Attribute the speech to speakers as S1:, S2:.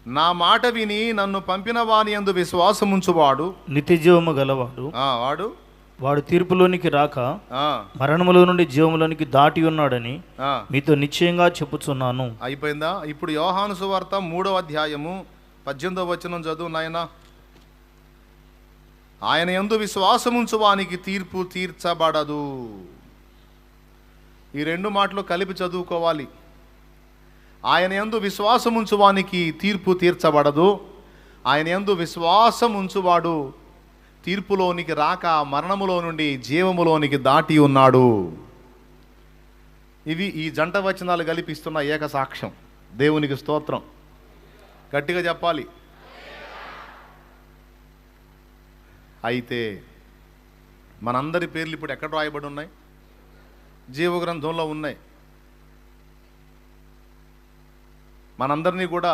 S1: నా మాట విని నన్ను పంపిన వాని యందు విశ్వాసముంచువాడు
S2: నిత్యజీవము గలవాడు.
S1: వాడు
S2: వాడు తీర్పులోనికి రాక మరణములో నుండి జీవములోనికి దాటి ఉన్నాడని మీతో నిశ్చయంగా చెప్పుచున్నాను.
S1: అయిపోయిందా? ఇప్పుడు యోహాను సువార్త 3వ అధ్యాయము 18వ వచనం చదువు నాయనా. ఆయన యందు విశ్వాసముంచు వానికి తీర్పు తీర్చబడదు. ఈ రెండు మాటలు కలిపి చదువుకోవాలి. ఆయన యందు విశ్వాసముంచువానికి తీర్పు తీర్చబడదు. ఆయన యందు విశ్వాసముంచువాడు తీర్పులోనికి రాక మరణములో నుండి జీవములోనికి దాటి ఉన్నాడు. ఇవి ఈ జంట వచనాలు కలిపిస్తున్న ఏక సాక్ష్యం. దేవునికి స్తోత్రం. గట్టిగా చెప్పాలి. అయితే మనందరి పేర్లు ఇప్పుడు ఎక్కడ రాయబడి ఉన్నాయి? జీవగ్రంథంలో ఉన్నాయి. మనందరినీ కూడా